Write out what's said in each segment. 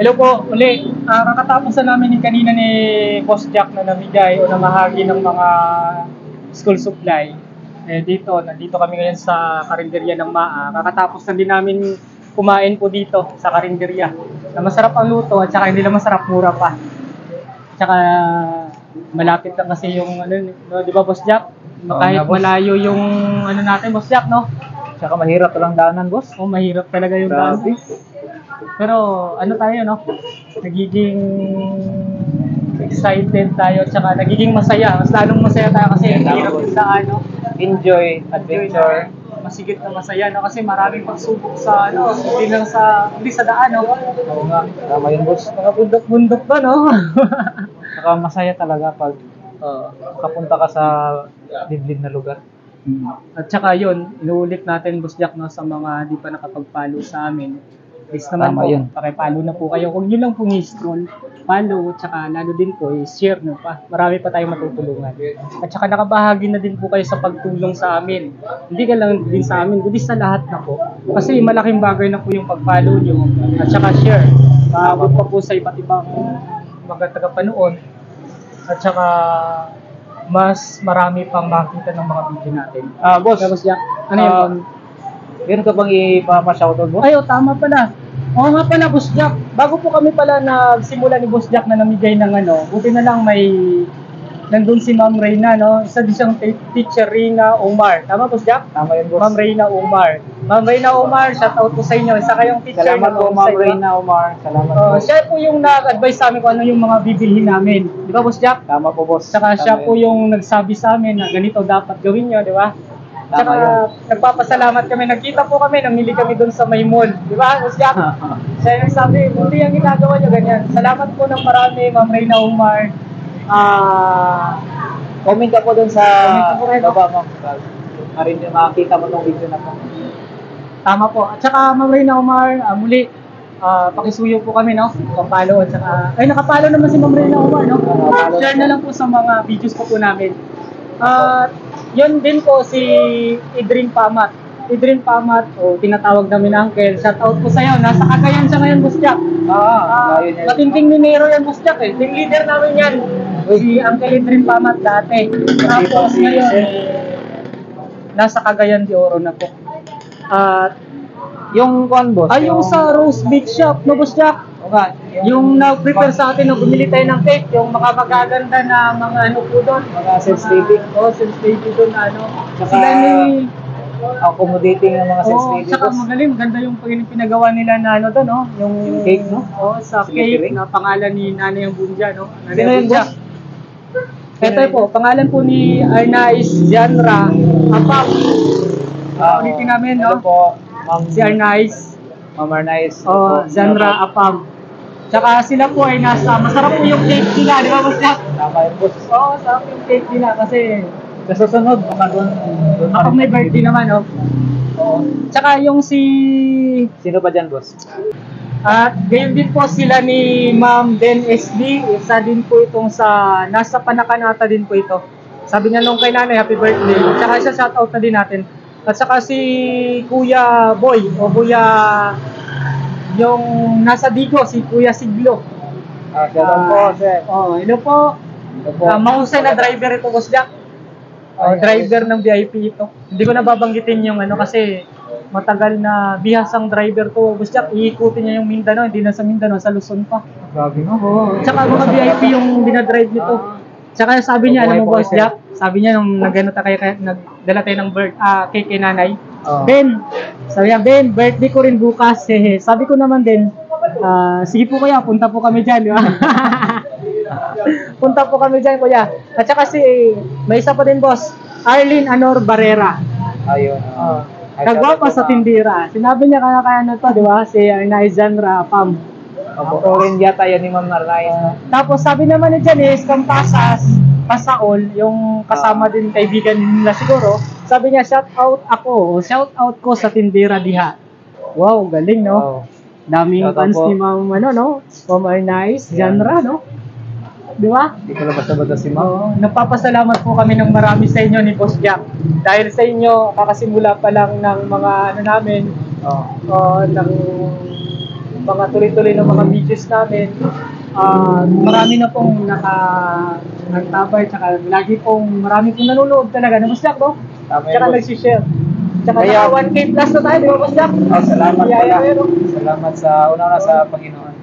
Hello po, uli. Kakatapos na namin yung kanina ni Boss Jack na namigay o namahagi ng mga school supply. Nandito kami ngayon sa karinderya ng MAA. Kakatapos na din namin kumain po dito sa karinderya. Na masarap ang luto at saka hindi lang masarap, mura pa. Tsaka malapit lang kasi yung no, di ba Boss Jack? Kahit malayo yung natin, Boss Jack, no? Tsaka mahirap lang daanan, boss. Oh, mahirap talaga yung daan. Pero tayo, no? Nagiging excited tayo, tsaka nagiging masaya. Mas lalong masaya tayo kasi hirap yung daan, no? Enjoy, adventure. Masigit na masaya, no? Kasi maraming pagsubok sa, hindi sa daan, no? Oo nga, tama yun, boss. Mga bundok-bundok ba, no? Saka masaya talaga pag kapunta ka sa liblib na lugar. At saka yun, inuulit natin, Boss Jack, no, sa mga di pa nakapag-follow sa amin. Please naman po, pakipalo na po kayo. Kung nyo lang po i-scroll, follow, at saka lalo din po, share nyo pa. Marami pa tayong matutulungan. At saka nakabahagi na din po kayo sa pagtulong sa amin. Hindi ka lang din sa amin, kundi sa lahat na po. Kasi malaking bagay na po yung pag-follow nyo, at saka share. Paabot pa po sa iba't ibang mga tagapanood. At saka mas marami pang makita ng mga video natin. Boss, Jack, ano yun? meron ka bang ipapa-shoutout, boss? Ay, tama pala. Oo nga pala, Boss Jack. Bago po kami pala nagsimula ni Boss Jack na namigay ng buti na lang nandun si Ma'am Reyna, no? Isa din siyang teacher, Reyna Omar. Tama, Boss Jack? Tama yun, boss. Ma'am Reyna Omar. Ma'am Reyna Omar, shout out po sa inyo. Isa kayong teacher. Salamat po, Ma'am Reyna Omar. Salamat po. Siya po yung nag-advise sa amin kung ano yung mga bibilhin namin. Di ba, Boss Jack? Tama po, boss. Saka siya Tama po yun. yung nagsabi sa amin na ganito dapat gawin nyo, di ba? Saka nagpapasalamat kami. Nagkita po kami, namili kami doon sa may mall. Di ba, Boss Jack? Siya yung nagsabi, buti yung ginagawa nyo, ganyan. Salamat po ng marami, Ma'am Reyna Omar. Comment ka po doon sa Comment po rin, baba, ma'am. Makakita mo tong video na to. Tama po. At saka, Ma'am Reyna Omar, muli, pakisuyo po kami, no? Kapalo at saka, nakapalo naman si Ma'am Reyna Omar, no? Share na lang po sa mga videos po namin. Yun din po si Idrin Pamat. Idrin Pamat, tinatawag namin Uncle. Shout out po sa'yo. Nasa Cagayan siya ngayon, Boss Jack. Matinting minero yan, Boss Jack, eh. Team leader namin yan. Si Uncle Idrin Pamat dati. Tapos ngayon, nasa Cagayan de Oro na po. At Yung kwan, boss? yung sa Rose Beach Shop, no, Boss Jack? Okay. Yung nag-prepare sa atin, bumili tayo ng cake, yung makapagaganda na mga po doon. Mga sensitive. Sensitive doon na Saka, sila ni... accommodating ng mga sensitive. Saka magaling, maganda yung pinagawa nila na doon, no? Yung cake, no? sa cake na pangalan ni Nanay Bunja, no? Sino yun, boss? Ito po, pangalan po ni Arnaiz Janra Apap. Ulitin namin, no? Ito po, Ma'am. Si Arnaiz. Ma'am Arnaiz. Janra Apam. Tsaka sila po ay masarap po yung cake nila, di ba, Boss Jack? Tama yun, boss. Oo, sarap yung cake nila kasi Sa susunod, baka doon. kapag may birthday naman, no? Oo. Tsaka yung Sino ba dyan, boss? at gayon din po sila ni Ma'am Ben SB, isa din po itong nasa Panakanata din po ito. Sabi niya nung kay nanay, happy birthday. Tsaka siya shoutout na din natin. At saka si Kuya Boy, o Kuya, yung nasa Digo, si Kuya Siglo. Shoutout po, sir. Hello po. Mahusay na driver ito, Boss Jack. Driver ng VIP ito. Hindi ko na babanggitin yung kasi matagal na bihasang driver ko, Boss Jack. Iikutin niya yung Mindanao, hindi na sa Mindanao, sa Luzon pa. Grabe, no? Tsaka mga VIP yung dinadrive nito. Tsaka sabi niya, alam mo, Boss Jack, sabi niya nung nagdala tayo ng cake kay nanay. Ben, sabi niya, Ben, birthday ko rin bukas. Sabi ko naman din, sige po kuya, punta po kami dyan. Di ba? Punta po kami dyan, kuya. At saka may isa pa din, boss, Arlene Anor Barrera. Ayun. Kagwapa sa tindira. Sinabi niya kaya na to, di ba? Si Arnaiz Janra Pam. O rin yata yan ni Ma'am Arnaiz. Tapos sabi naman ni Janice, Kampasas, Pasaol, yung kasama din kaibigan nila siguro, sabi niya, shout out ko sa tindira diha. Wow, galing, no? Daming fans ni Ma'am, Ma'am Arnaiz Janra, no? Di ba? Hindi ko na basta-basta si Ma'am. Nagpapasalamat po kami ng marami sa inyo ni Boss Jack. Dahil sa inyo, kakasimula pa lang ng mga namin, ng mga tuloy-tuloy na mga videos namin. Marami na pong nagtabay, tsaka lagi pong marami pong nanonood talaga na Boss Jack, no? Tama yun, Tsaka boss. nagsishare. Tsaka Kaya- naka 1K plus na tayo, di ba Boss Jack? Salamat Kaya pala. yun, no? Salamat sa una sa Panginoon.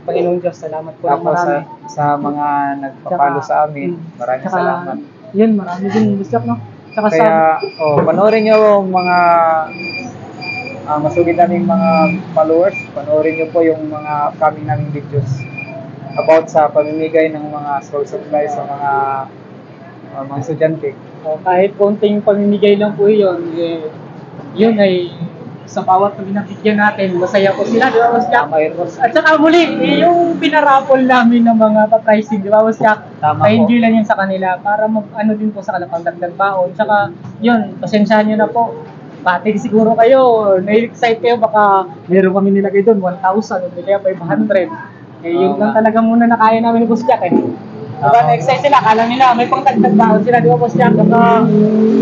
Panginoong Diyos, salamat po ng Tapos marami. sa mga nagpapalo sa amin, maraming Tsaka, salamat. Yun, marami din Boss Jack, no? Tsaka Kaya, panoorin nyo mga masugid naming mga followers. Panoorin nyo po yung mga upcoming naming videos about sa pamimigay ng mga school supplies sa mga estudyante. kahit konting pamimigay lang po yun, yun ay sa bawat na binabigyan natin, masaya po sila, di ba Boss Jack? Tama yun, boss. At saka muli, yung pinarapol namin ng mga papricing, di ba Boss Jack? Tama Pa-enjoy po. lang yun sa kanila para ano din po sa kanila pagdagdag baon. Tsaka yun, pasensyahan nyo na po. Pati siguro kayo, na-excite kayo, baka meron kami nilagay doon, 1,000, o kaya 500. Yun lang talaga muna na kaya namin ni Boss Jack eh. Diba, na-excite sila, akala nila, may pangdagdag baon sila, di ba Boss Jack? Saka,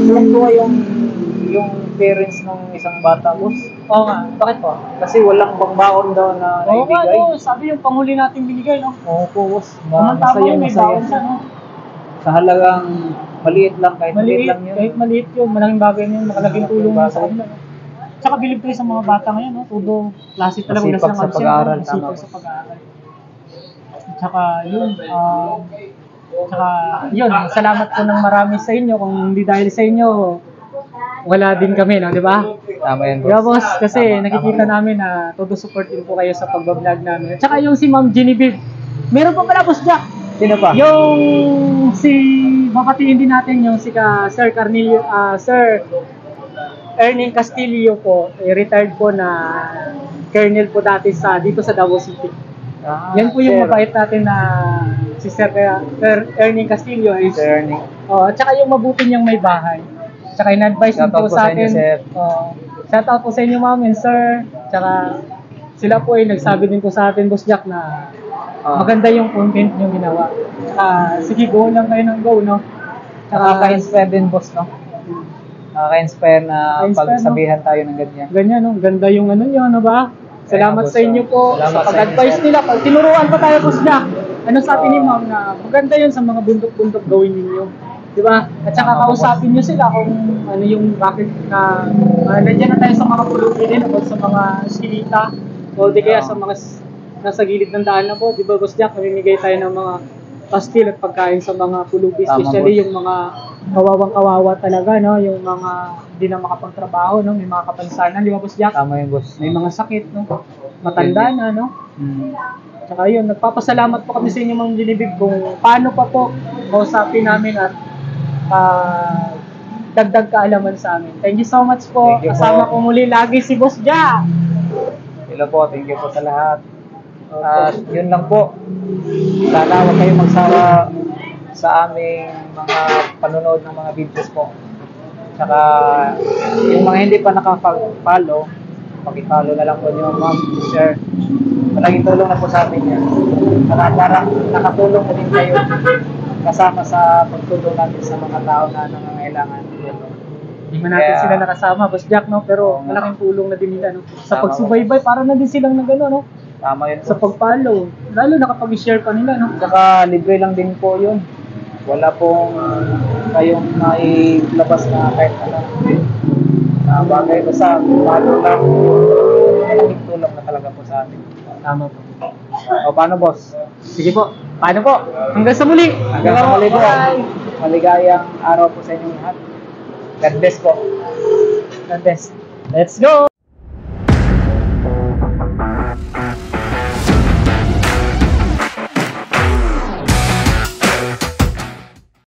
tuwa yung parents ng isang bata, boss. Oo nga, bakit po? Kasi walang bangbaon daw na Oo nga, naibigay. no, sabi yung panghuli nating binigay, no? Oo po, boss. Tama yun, may baon siya, no? Sa halagang maliit lang, kahit maliit Maliit, lang yun. kahit maliit yun, malaking bagay yun, makalaking Malaking tulong yun bagay. sa kanila, no? Tsaka bilib kayo sa mga bata ngayon, no? Todo klase talaga wala Masipag silang sa absent, pag-aaral, no? Masipag tama. sa pag-aaral. Tsaka yun, tsaka yun, salamat po ng marami sa inyo. Kung hindi dahil sa inyo, wala din kami, no? Di ba? Tama yan, Di ba, boss? Kasi Tama, nakikita tama. namin na todo support din po kayo sa pag-vlog namin. Tsaka yung si Ma'am Genevieve, meron pa pala, Boss Jack. Sino pa? Yung si babatiin din natin yung si Sir Carnelio, Sir Erning Castillo po, retired po na colonel po dati dito sa Davao City. Yan po yung Sir. mabait natin na si Sir Erning Castillo is Sir Ernie. at saka yung mabuti niyang may bahay. Tsaka in-advise din Shoutout po po sa sa inyo, atin. sir. Shoutout po sa inyo, ma'am and sir. Tsaka sila po ay nagsabi din po sa atin, Boss Jack, na maganda yung content niyo ginawa. Tsaka sige, go lang kayo ng go, no? Nakaka-inspire din, boss, no? Nakaka-inspire na Nakaka-inspire, pagsabihan tayo ng ganyan. Ganyan, no? Ganda yung ano nyo, ano ba? Salamat Boss, sa inyo po salamat sa sa pag-advise inyo, sir. nila. Pag tinuruan pa tayo, Boss Jack, ano sabi ni ma'am na maganda yun sa mga bundok-bundok gawin ninyo. Di ba? At saka Tama po, kausapin nyo sila kung ano yung bakit na nandiyan na tayo sa mga pulubi din about sa mga silita o di kaya sa mga nasa gilid ng daan na po. Di ba, Boss Jack, namimigay tayo ng mga pastil at pagkain sa mga pulubi, Tama, especially boss. yung mga kawawang-kawawa talaga, no? Yung mga hindi na makapagtrabaho, no? May mga kapansanan, di ba, Boss Jack? Tama yun, boss. May mga sakit, no? Matanda na, no? Hmm. Tsaka yun, nagpapasalamat po kami sa inyo, Ma'am Genevieve, kung paano pa po kausapin namin at dagdag kaalaman sa amin. Thank you so much po. Thank you po. Kasama ko muli lagi si Boss Ja. Hello po, thank you po sa lahat. At yun lang po. Sana huwag kayong magsawa sa aming mga panonood ng mga videos po. Tsaka yung mga hindi pa nakapag-follow, pag-follow na lang po niyo, ma'am, share. Malaking tulong na po sa amin yan. Parang nakatulong na din kayo kasama sa pagtulong natin sa mga tao na nangangailangan. Hindi man natin Kaya- sila nakasama, Boss Jack, no? Pero malaking tulong na din nila, no? Sa Tama. pagsubaybay, para na din silang nagano, no? Tama yun Sa po. pag-follow. Lalo na kapag i-share pa nila, no? Saka libre lang din po yun. Wala pong kayong nailabas na kahit ano. Na bagay basta paano lang. Malaking tulong na talaga po sa atin. Tama po. O paano, boss? Sige po. Paano po? Hanggang sa muli. Hanggang sa muli po. Bye. Maligayang araw po sa inyong lahat. God bless po. God bless. Let's go!